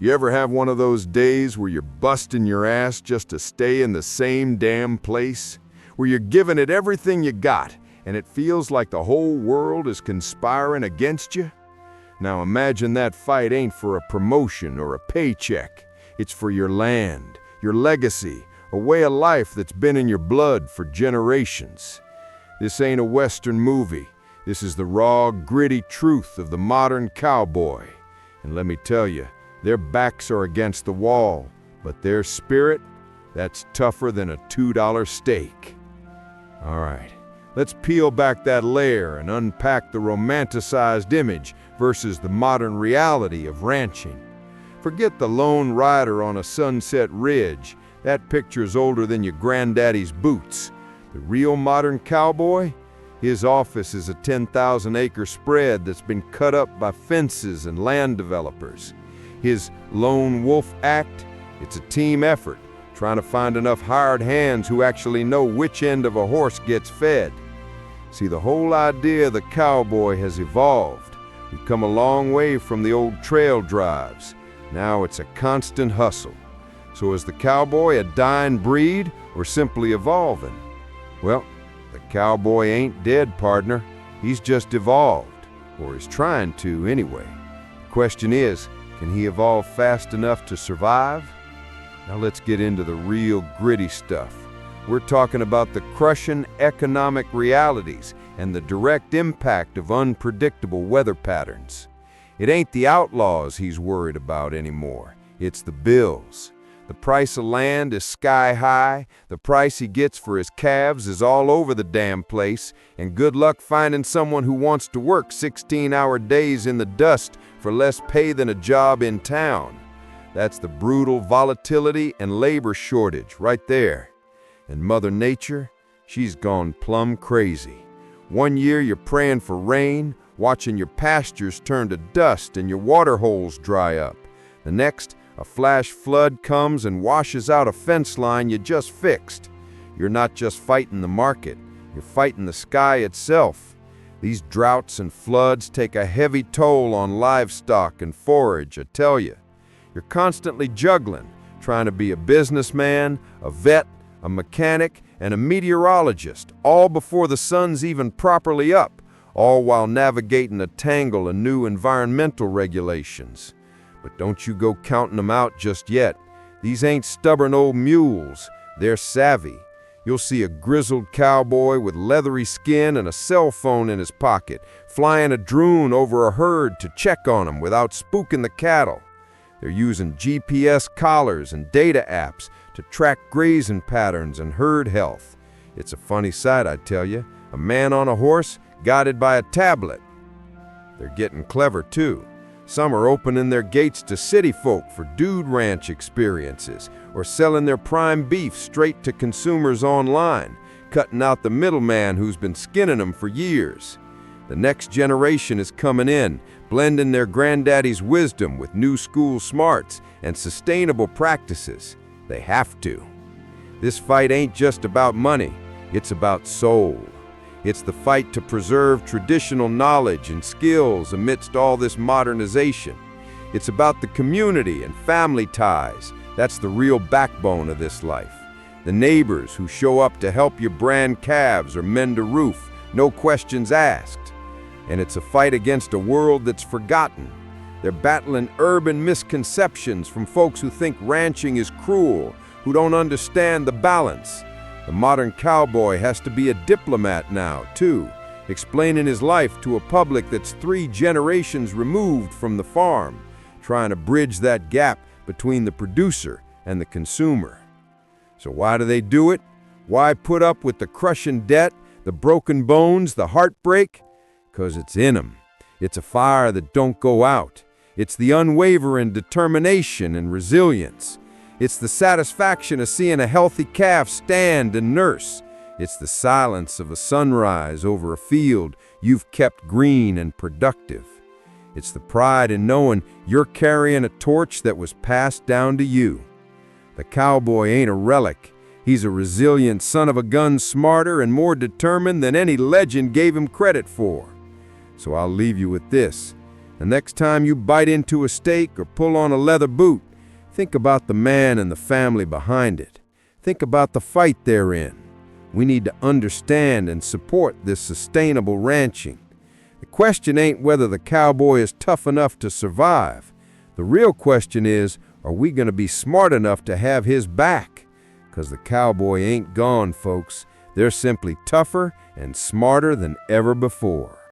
You ever have one of those days where you're busting your ass just to stay in the same damn place? Where you're giving it everything you got, and it feels like the whole world is conspiring against you? Now imagine that fight ain't for a promotion or a paycheck. It's for your land, your legacy, a way of life that's been in your blood for generations. This ain't a Western movie. This is the raw, gritty truth of the modern cowboy. And let me tell you, their backs are against the wall, but their spirit, that's tougher than a $2 steak. All right, let's peel back that layer and unpack the romanticized image versus the modern reality of ranching. Forget the lone rider on a sunset ridge. That picture's older than your granddaddy's boots. The real modern cowboy? His office is a 10,000-acre spread that's been cut up by fences and land developers. His lone wolf act? It's a team effort, trying to find enough hired hands who actually know which end of a horse gets fed. See, the whole idea of the cowboy has evolved. We've come a long way from the old trail drives. Now it's a constant hustle. So is the cowboy a dying breed or simply evolving? Well, the cowboy ain't dead, partner. He's just evolved, or is trying to anyway. The question is, can he evolve fast enough to survive? Now let's get into the real gritty stuff. We're talking about the crushing economic realities and the direct impact of unpredictable weather patterns. It ain't the outlaws he's worried about anymore. It's the bills. The price of land is sky high. The price he gets for his calves is all over the damn place. And good luck finding someone who wants to work 16-hour days in the dust for less pay than a job in town. That's the brutal volatility and labor shortage right there. And Mother Nature, she's gone plumb crazy. One year you're praying for rain, watching your pastures turn to dust and your water holes dry up. The next, a flash flood comes and washes out a fence line you just fixed. You're not just fighting the market, you're fighting the sky itself. These droughts and floods take a heavy toll on livestock and forage, I tell you. You're constantly juggling, trying to be a businessman, a vet, a mechanic, and a meteorologist, all before the sun's even properly up, all while navigating a tangle of new environmental regulations. But don't you go counting them out just yet. These ain't stubborn old mules, they're savvy. You'll see a grizzled cowboy with leathery skin and a cell phone in his pocket, flying a drone over a herd to check on them without spooking the cattle. They're using GPS collars and data apps to track grazing patterns and herd health. It's a funny sight, I tell you. A man on a horse, guided by a tablet. They're getting clever, too. Some are opening their gates to city folk for dude ranch experiences, or selling their prime beef straight to consumers online, cutting out the middleman who's been skinning them for years. The next generation is coming in, blending their granddaddy's wisdom with new school smarts and sustainable practices. They have to. This fight ain't just about money, it's about soul. It's the fight to preserve traditional knowledge and skills amidst all this modernization. It's about the community and family ties. That's the real backbone of this life. The neighbors who show up to help you brand calves or mend a roof, no questions asked. And it's a fight against a world that's forgotten. They're battling urban misconceptions from folks who think ranching is cruel, who don't understand the balance. The modern cowboy has to be a diplomat now, too, explaining his life to a public that's 3 generations removed from the farm, trying to bridge that gap between the producer and the consumer. So why do they do it? Why put up with the crushing debt, the broken bones, the heartbreak? 'Cause it's in them. It's a fire that don't go out. It's the unwavering determination and resilience. It's the satisfaction of seeing a healthy calf stand and nurse. It's the silence of a sunrise over a field you've kept green and productive. It's the pride in knowing you're carrying a torch that was passed down to you. The cowboy ain't a relic. He's a resilient son of a gun, smarter and more determined than any legend gave him credit for. So I'll leave you with this. The next time you bite into a steak or pull on a leather boot, think about the man and the family behind it. Think about the fight they're in. We need to understand and support this sustainable ranching. The question ain't whether the cowboy is tough enough to survive. The real question is, are we going to be smart enough to have his back? 'Cause the cowboy ain't gone, folks. They're simply tougher and smarter than ever before.